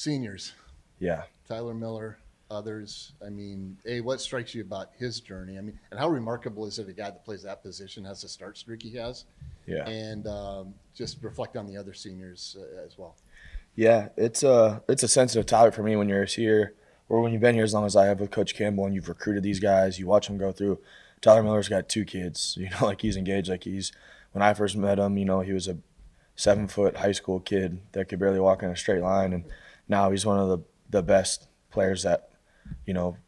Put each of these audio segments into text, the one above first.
Seniors, Yeah. Tyler Miller, others. I mean, what strikes you about his journey? I mean, and how remarkable is it a guy that plays that position has the start streak he has, Yeah. and just reflect on the other seniors as well. Yeah, it's a sensitive topic for me when you're here or when you've been here as long as I have with Coach Campbell and you've recruited these guys, you watch them go through. Tyler Miller's got 2 kids, like he's engaged, like he's when I first met him, he was a 7 foot high school kid that could barely walk in a straight line, and now he's one of the best players that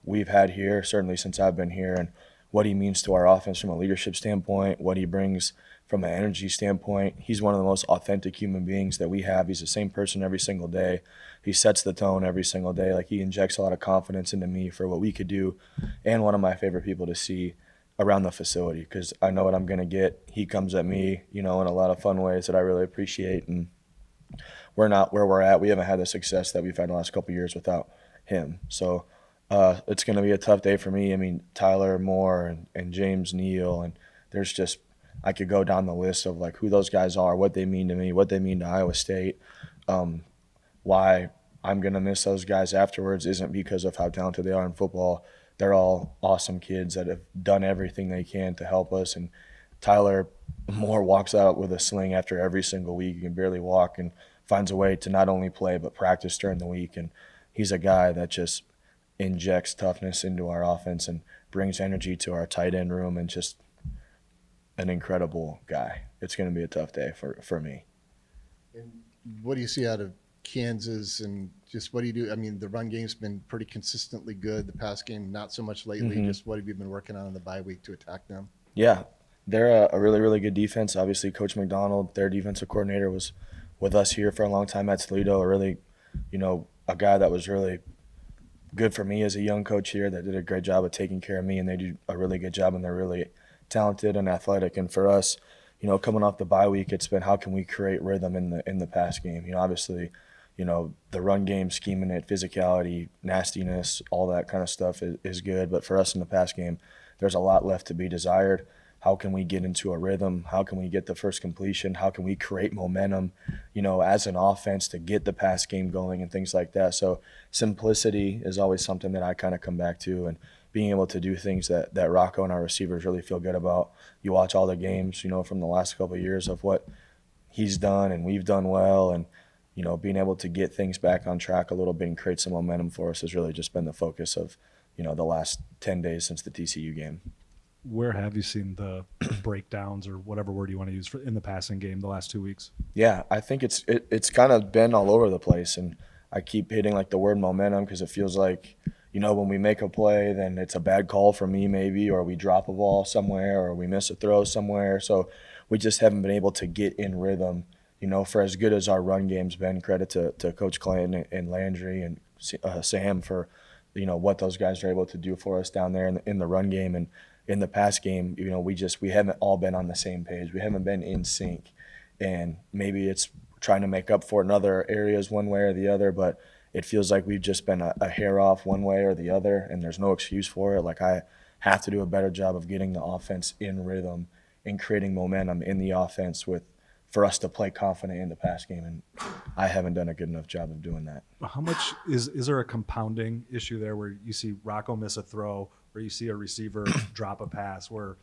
we've had here, certainly since I've been here, and what he means to our offense from a leadership standpoint, what he brings from an energy standpoint. He's one of the most authentic human beings that we have. He's the same person every single day. He sets the tone every single day. Like, he injects a lot of confidence into me for what we could do, and one of my favorite people to see around the facility because I know what I'm going to get. He comes at me, in a lot of fun ways that I really appreciate, and we're not where we're at. We haven't had the success that we've had the last couple of years without him. So it's going to be a tough day for me. I mean, Tyler Moore and James Neal, and there's just I could go down the list of like who those guys are, what they mean to me, what they mean to Iowa State. Why I'm going to miss those guys afterwards isn't because of how talented they are in football. They're all awesome kids that have done everything they can to help us. And Tyler Moore walks out with a sling after every single week. He can barely walk and finds a way to not only play but practice during the week. And he's a guy that just injects toughness into our offense and brings energy to our tight end room, and just an incredible guy. It's going to be a tough day for me. And what do you see out of Kansas, and just what do you do? I mean, the run game's been pretty consistently good. The pass game, not so much lately. Mm-hmm. Just what have you been working on in the bye week to attack them? Yeah, they're a really, really good defense. Obviously, Coach McDonald, their defensive coordinator, was with us here for a long time at Toledo. A really, a guy that was really good for me as a young coach here that did a great job of taking care of me, and they do a really good job, and they're really talented and athletic. And for us, coming off the bye week, it's been how can we create rhythm in the pass game. Obviously, the run game, scheming it, physicality, nastiness, all that kind of stuff is good. But for us in the pass game, there's a lot left to be desired. How can we get into a rhythm? How can we get the first completion? How can we create momentum, as an offense to get the pass game going and things like that? So simplicity is always something that I kind of come back to, and being able to do things that Rocco and our receivers really feel good about. You watch all the games, from the last couple of years of what he's done and we've done well, and being able to get things back on track a little bit and create some momentum for us has really just been the focus of, the last 10 days since the TCU game. Where have you seen the breakdowns, or whatever word you want to use, in the passing game the last 2 weeks? Yeah, I think it's kind of been all over the place, and I keep hitting like the word momentum because it feels like, when we make a play, then it's a bad call for me maybe, or we drop a ball somewhere, or we miss a throw somewhere. So we just haven't been able to get in rhythm, for as good as our run game's been. Credit to Coach Clanton and Landry and Sam for, what those guys are able to do for us down there in the run game. And in the pass game, we haven't all been on the same page. We haven't been in sync, and maybe it's trying to make up for it in other areas one way or the other, but it feels like we've just been a hair off one way or the other, and there's no excuse for it. Like, I have to do a better job of getting the offense in rhythm and creating momentum in the offense for us to play confident in the pass game, and I haven't done a good enough job of doing that. How much is there a compounding issue there where you see Rocco miss a throw, or you see a receiver drop a pass, where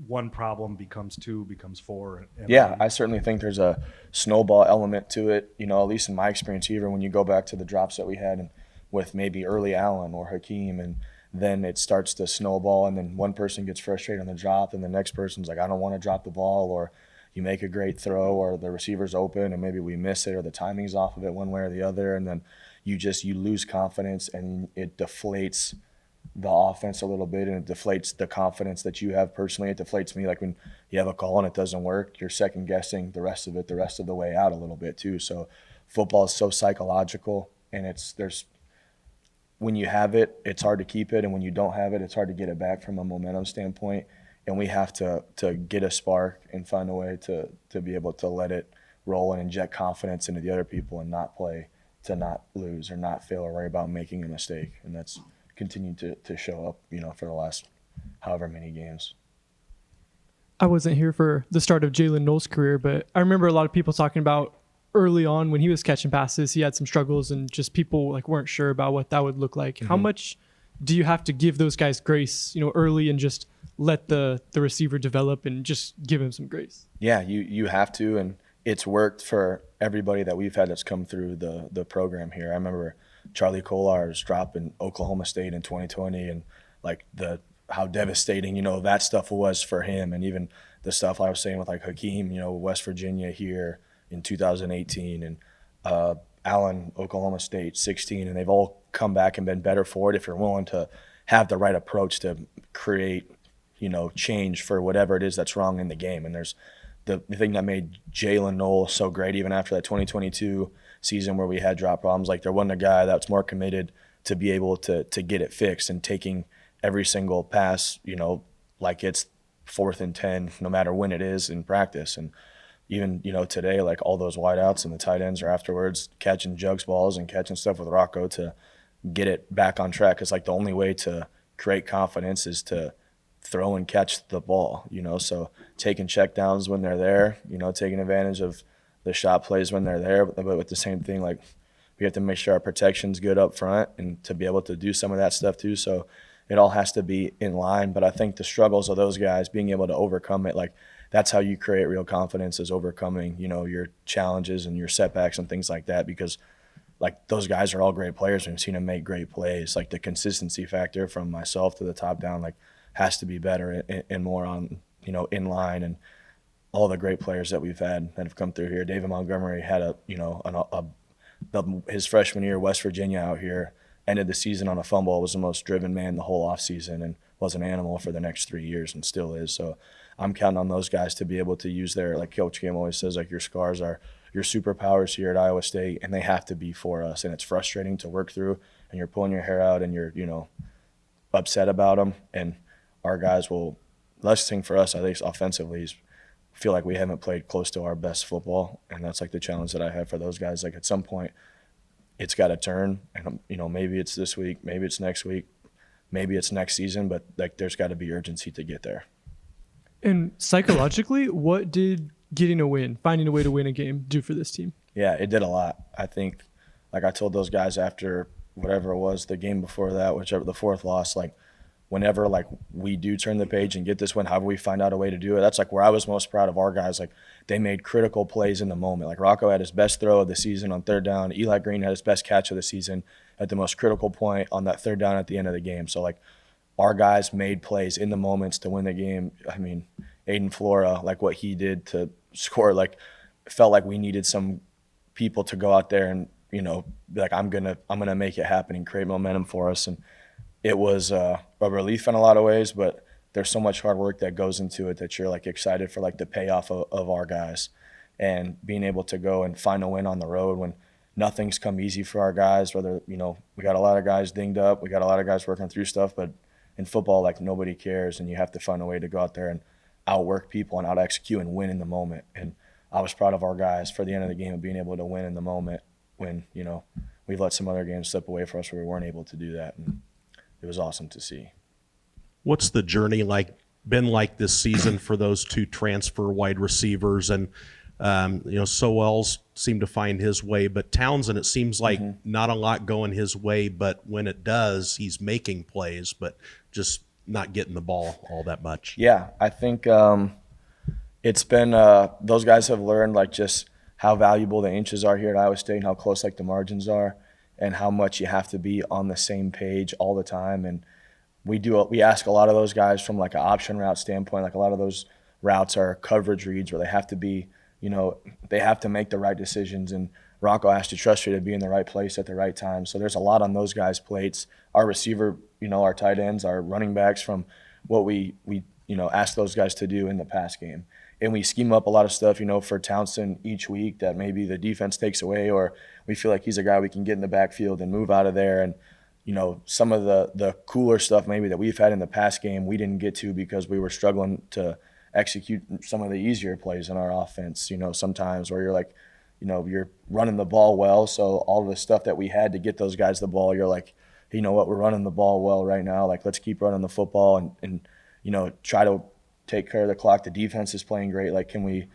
one problem becomes two, becomes four? Yeah, I certainly think there's a snowball element to it, at least in my experience, even when you go back to the drops that we had with maybe early Allen or Hakeem, and then it starts to snowball, and then one person gets frustrated on the drop, and the next person's like, I don't want to drop the ball, or you make a great throw, or the receiver's open and maybe we miss it, or the timing's off of it one way or the other, and then you lose confidence, and it deflates the offense a little bit, and it deflates the confidence that you have personally. It deflates me. Like, when you have a call and it doesn't work, you're second guessing the rest of the way out a little bit too. So football is so psychological, and when you have it, it's hard to keep it, and when you don't have it, it's hard to get it back from a momentum standpoint. And we have to get a spark and find a way to be able to let it roll and inject confidence into the other people, and not play to not lose or not fail or worry about making a mistake. And that's continued to show up, for the last however many games. I wasn't here for the start of Jalen Knowles' career, but I remember a lot of people talking about early on when he was catching passes, he had some struggles and just people like weren't sure about what that would look like. How much do you have to give those guys grace, early and just let the receiver develop and just give him some grace? Yeah, you have to, and it's worked for everybody that we've had that's come through the program here. I remember Charlie Kolar's drop in Oklahoma State in 2020, and like how devastating that stuff was for him, and even the stuff I was saying with like Hakeem, West Virginia here in 2018, and Allen, Oklahoma State 16, and they've all come back and been better for it if you're willing to have the right approach to create change for whatever it is that's wrong in the game. And there's the thing that made Jalen Noel so great, even after that 2022 season where we had drop problems, like there wasn't a guy that's more committed to be able to get it fixed and taking every single pass, like it's 4th and 10, no matter when it is in practice. And even, today, like all those wideouts and the tight ends are afterwards catching jugs balls and catching stuff with Rocco to get it back on track. It's like the only way to create confidence is to throw and catch the ball, so taking check downs when they're there, taking advantage of the shot plays when they're there, but with the same thing, like we have to make sure our protection's good up front and to be able to do some of that stuff too. So it all has to be in line. But I think the struggles of those guys being able to overcome it, like that's how you create real confidence, is overcoming, your challenges and your setbacks and things like that, because like those guys are all great players. We've seen them make great plays. Like the consistency factor from myself to the top down, like has to be better and more on, in line. And all the great players that we've had that have come through here. David Montgomery had his freshman year, West Virginia out here, ended the season on a fumble, was the most driven man the whole offseason, and was an animal for the next 3 years and still is. So I'm counting on those guys to be able to use their, like Coach Kim always says, like your scars are your superpowers here at Iowa State, and they have to be for us. And it's frustrating to work through, and you're pulling your hair out and you're, upset about them. And our guys will, last thing for us, I think, offensively, is feel like we haven't played close to our best football. And that's like the challenge that I have for those guys. Like at some point, it's got to turn. And, maybe it's this week, maybe it's next week, maybe it's next season, but like there's got to be urgency to get there. And psychologically, what did finding a way to win a game do for this team? Yeah, it did a lot. I think, like I told those guys after whatever it was, the game before that, whichever, the 4th loss, like whenever like we do turn the page and get this win, how do we find out a way to do it? That's like where I was most proud of our guys. Like they made critical plays in the moment. Like Rocco had his best throw of the season on 3rd down. Eli Green had his best catch of the season at the most critical point on that 3rd down at the end of the game. So like our guys made plays in the moments to win the game. I mean, Aiden Flora, like what he did to score, like felt like we needed some people to go out there and, be like, I'm gonna make it happen and create momentum for us. And it was a relief in a lot of ways, but there's so much hard work that goes into it that you're like excited for like the payoff of our guys, and being able to go and find a win on the road when nothing's come easy for our guys. Whether, we got a lot of guys dinged up, we got a lot of guys working through stuff, but in football, like nobody cares, and you have to find a way to go out there and outwork people and out execute and win in the moment. And I was proud of our guys for the end of the game of being able to win in the moment when, we've let some other games slip away for us where we weren't able to do that. And it was awesome to see. What's the journey been like this season for those two transfer wide receivers? And Sowell's seemed to find his way, but Townsend, it seems like not a lot going his way, but when it does, he's making plays, but just not getting the ball all that much. Yeah, I think it's been those guys have learned like just how valuable the inches are here at Iowa State and how close like the margins are and how much you have to be on the same page all the time. And we ask a lot of those guys from like an option route standpoint. Like a lot of those routes are coverage reads where they have to be, they have to make the right decisions, and Rocco has to trust you to be in the right place at the right time. So there's a lot on those guys' plates. Our receiver, our tight ends, our running backs, from what we ask those guys to do in the pass game. And we scheme up a lot of stuff, for Townsend each week that maybe the defense takes away, or we feel like he's a guy we can get in the backfield and move out of there. And, some of the cooler stuff maybe that we've had in the pass game we didn't get to because we were struggling to execute some of the easier plays in our offense, sometimes where you're like, you're running the ball well. So all the stuff that we had to get those guys the ball, you're like, you know what, we're running the ball well right now. Like, let's keep running the football and try to take care of the clock. The defense is playing great. Like, can we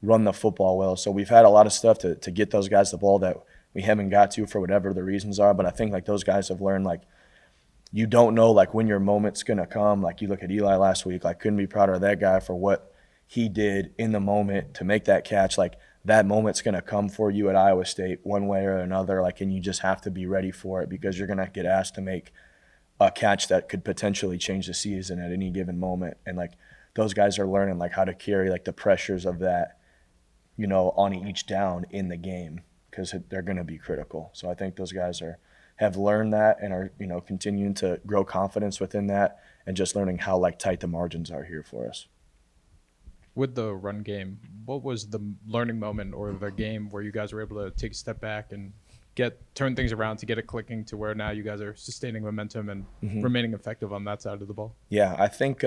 run the football well. So we've had a lot of stuff to get those guys the ball that we haven't got to for whatever the reasons are. But I think like those guys have learned like you don't know like when your moment's gonna come. Like you look at Eli last week, like couldn't be prouder of that guy for what he did in the moment to make that catch. Like that moment's gonna come for you at Iowa State one way or another. Like, and you just have to be ready for it because you're gonna get asked to make a catch that could potentially change the season at any given moment. And like those guys are learning like how to carry like the pressures of that, you know, on each down in the game because they're going to be critical. So I think those guys have learned that and are, you know, continuing to grow confidence within that and just learning how like tight the margins are here for us. With the run game, what was the learning moment or the game where you guys were able to take a step back and turn things around to get it clicking to where now you guys are sustaining momentum and remaining effective on that side of the ball? Yeah, I think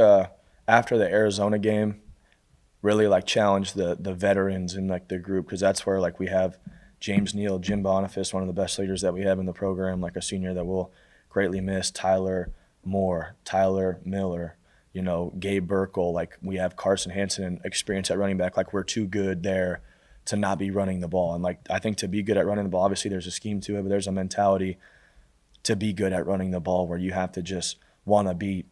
after the Arizona game, really like challenged the veterans in like the group because that's where like we have James Neal, Jim Boniface, one of the best leaders that we have in the program, like a senior that we'll greatly miss, Tyler Moore, Tyler Miller, you know, Gabe Burkle, like we have Carson Hansen and experience at running back, like we're too good there to not be running the ball. And like I think to be good at running the ball, obviously there's a scheme to it, but there's a mentality to be good at running the ball where you have to just want to be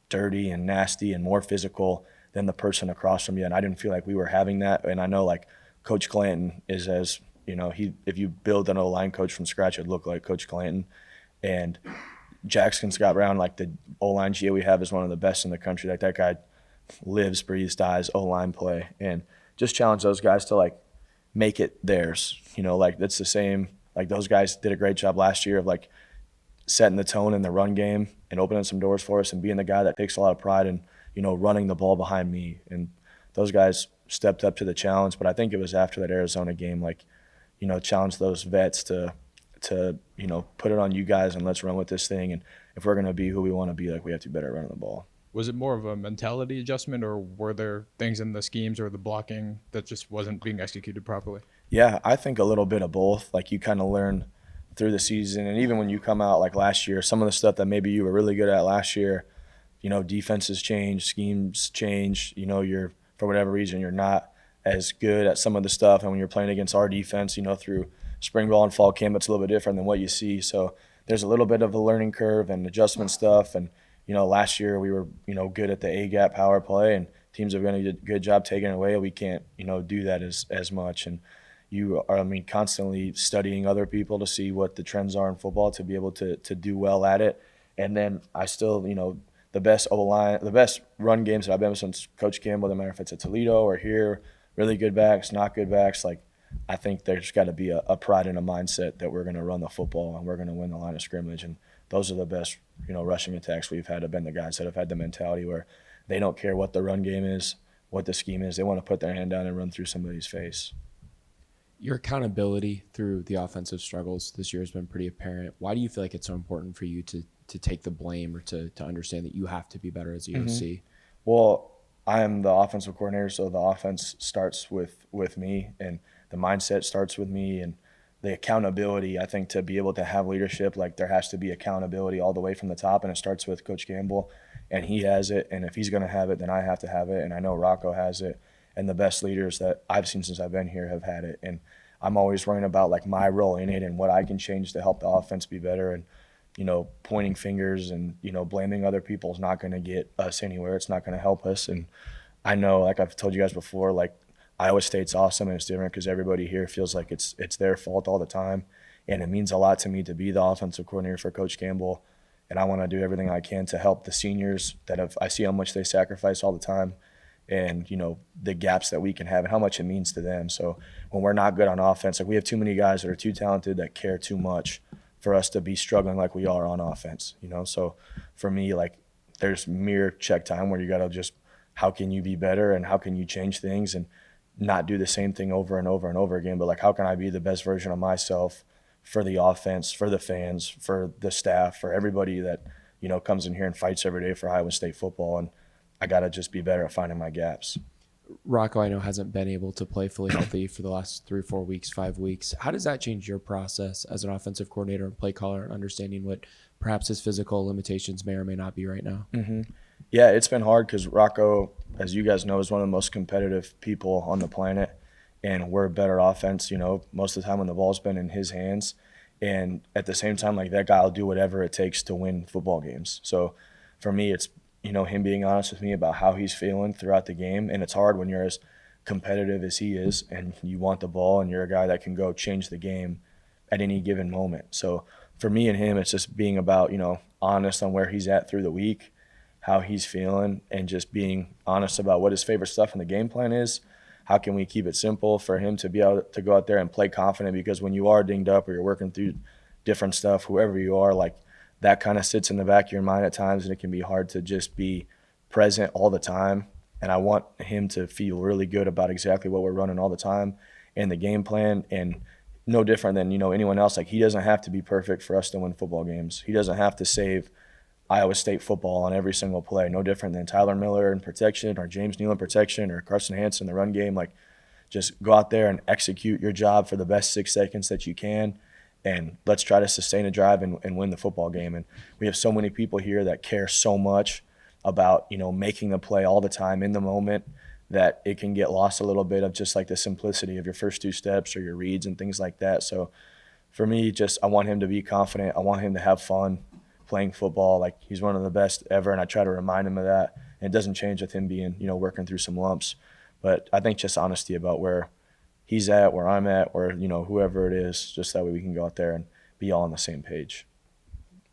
dirty and nasty and more physical than the person across from you. And I didn't feel like we were having that. And I know like Coach Clanton is as, you know, if you build an O-line coach from scratch, it'd look like Coach Clanton. And Jackson Scott Brown, like the O-line GA we have is one of the best in the country. Like that guy lives, breathes, dies O-line play. And just challenge those guys to like make it theirs. You know, like that's the same, like those guys did a great job last year of like setting the tone in the run game and opening some doors for us and being the guy that takes a lot of pride in, you know, running the ball behind me. And those guys stepped up to the challenge. But I think it was after that Arizona game, like, you know, challenge those vets to you know, put it on you guys and let's run with this thing. And if we're going to be who we want to be, like we have to be better at running the ball. Was it more of a mentality adjustment or were there things in the schemes or the blocking that just wasn't being executed properly? Yeah, I think a little bit of both. Like you kind of learn through the season. And even when you come out like last year, some of the stuff that maybe you were really good at last year, you know, defenses change, schemes change, you know, you're, for whatever reason, you're not as good at some of the stuff. And when you're playing against our defense, you know, through spring ball and fall camp, it's a little bit different than what you see. So there's a little bit of a learning curve and adjustment stuff. And, you know, last year we were, you know, good at the A-gap power play and teams have done a good job taking it away. We can't, you know, do that as much. And you are, I mean, constantly studying other people to see what the trends are in football to be able to do well at it. And then I still, you know, the best O-line, the best run games that I've been with since Coach Campbell, no matter if it's at Toledo or here, really good backs, not good backs, like I think there's got to be a pride and a mindset that we're going to run the football and we're going to win the line of scrimmage. And those are the best, you know, rushing attacks we've had have been the guys that have had the mentality where they don't care what the run game is, what the scheme is. They want to put their hand down and run through somebody's face. Your accountability through the offensive struggles this year has been pretty apparent. Why do you feel like it's so important for you to take the blame or to understand that you have to be better as a OC? Well, I am the offensive coordinator, so the offense starts with me and the mindset starts with me and the accountability. I think to be able to have leadership, like there has to be accountability all the way from the top, and it starts with Coach Campbell, and he has it. And if he's going to have it, then I have to have it, and I know Rocco has it. And the best leaders that I've seen since I've been here have had it. And I'm always worrying about like my role in it and what I can change to help the offense be better. And, you know, pointing fingers and, you know, blaming other people is not going to get us anywhere. It's not going to help us. And I know, like I've told you guys before, like Iowa State's awesome and it's different because everybody here feels like it's their fault all the time. And it means a lot to me to be the offensive coordinator for Coach Campbell. And I want to do everything I can to help the seniors I see how much they sacrifice all the time. And, you know, the gaps that we can have and how much it means to them. So when we're not good on offense, like we have too many guys that are too talented that care too much for us to be struggling like we are on offense, you know? So for me, like there's mere check time where you got to just, how can you be better and how can you change things and not do the same thing over and over and over again, but like how can I be the best version of myself for the offense, for the fans, for the staff, for everybody that, you know, comes in here and fights every day for Iowa State football. And I got to just be better at finding my gaps. Rocco, I know, hasn't been able to play fully healthy for the last 3 or 4 weeks, 5 weeks. How does that change your process as an offensive coordinator and play caller, understanding what perhaps his physical limitations may or may not be right now? Mm-hmm. Yeah, it's been hard because Rocco, as you guys know, is one of the most competitive people on the planet. and we're a better offense, most of the time when the ball's been in his hands. And at the same time, like, that guy will do whatever it takes to win football games. So for me, it's, him being honest with me about how he's feeling throughout the game. And it's hard when you're as competitive as he is and you want the ball and you're a guy that can go change the game at any given moment. So for me and him, it's just being about, honest on where he's at through the week, how he's feeling, and just being honest about what his favorite stuff in the game plan is. How can we keep it simple for him to be able to go out there and play confident? Because when you are dinged up or you're working through different stuff, whoever you are, like, that kind of sits in the back of your mind at times, and it can be hard to just be present all the time. And I want him to feel really good about exactly what we're running all the time and the game plan. And no different than, anyone else. Like, he doesn't have to be perfect for us to win football games. He doesn't have to save Iowa State football on every single play. No different than Tyler Miller in protection or James Neal in protection or Carson Hansen in the run game. Like, just go out there and execute your job for the best 6 seconds that you can, and let's try to sustain a drive and win the football game. And we have so many people here that care so much about, making the play all the time in the moment, that it can get lost a little bit of just like the simplicity of your first 2 steps or your reads and things like that. So for me, just, I want him to be confident. I want him to have fun playing football. Like, he's one of the best ever, and I try to remind him of that. And it doesn't change with him being, working through some lumps. But I think just honesty about where he's at, where I'm at, or, whoever it is, just that way we can go out there and be all on the same page.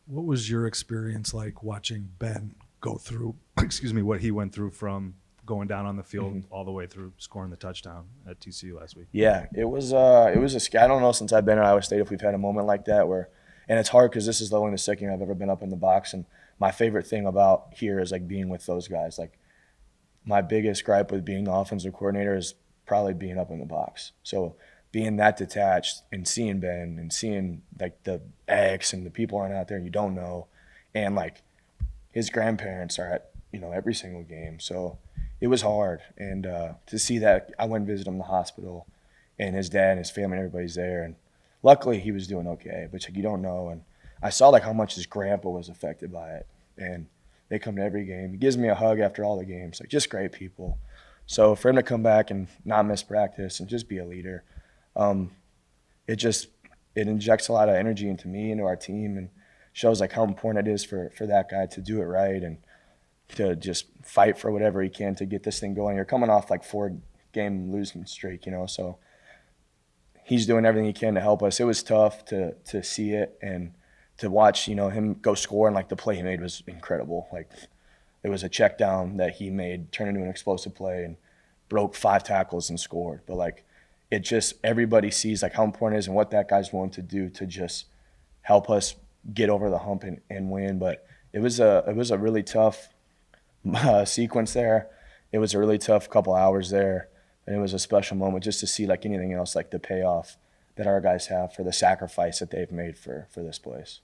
What was your experience like watching Ben go through, what he went through from going down on the field all the way through scoring the touchdown at TCU last week? Yeah, it was I don't know since I've been at Iowa State if we've had a moment like that where, and it's hard because this is only the second year I've ever been up in the box, and my favorite thing about here is like being with those guys. Like, my biggest gripe with being the offensive coordinator is probably being up in the box. So being that detached and seeing Ben and seeing like the X and the people aren't out there you don't know, and like his grandparents are at every single game. So it was hard, and to see that, I went and visited him in the hospital, and his dad and his family and everybody's there, and luckily he was doing okay, but like, you don't know. And I saw like how much his grandpa was affected by it, and they come to every game. He gives me a hug after all the games, like, just great people. So for him to come back and not miss practice and just be a leader, it injects a lot of energy into me, into our team, and shows like how important it is for that guy to do it right and to just fight for whatever he can to get this thing going. You're coming off like 4-game losing streak, so he's doing everything he can to help us. It was tough to see it and to watch, him go score, and like the play he made was incredible. Like, it was a check down that he made turn into an explosive play and broke 5 tackles and scored. But like, it just, everybody sees like how important it is and what that guy's willing to do to just help us get over the hump and win. But it was a really tough sequence there. It was a really tough couple hours there, and it was a special moment just to see, like anything else, like the payoff that our guys have for the sacrifice that they've made for this place.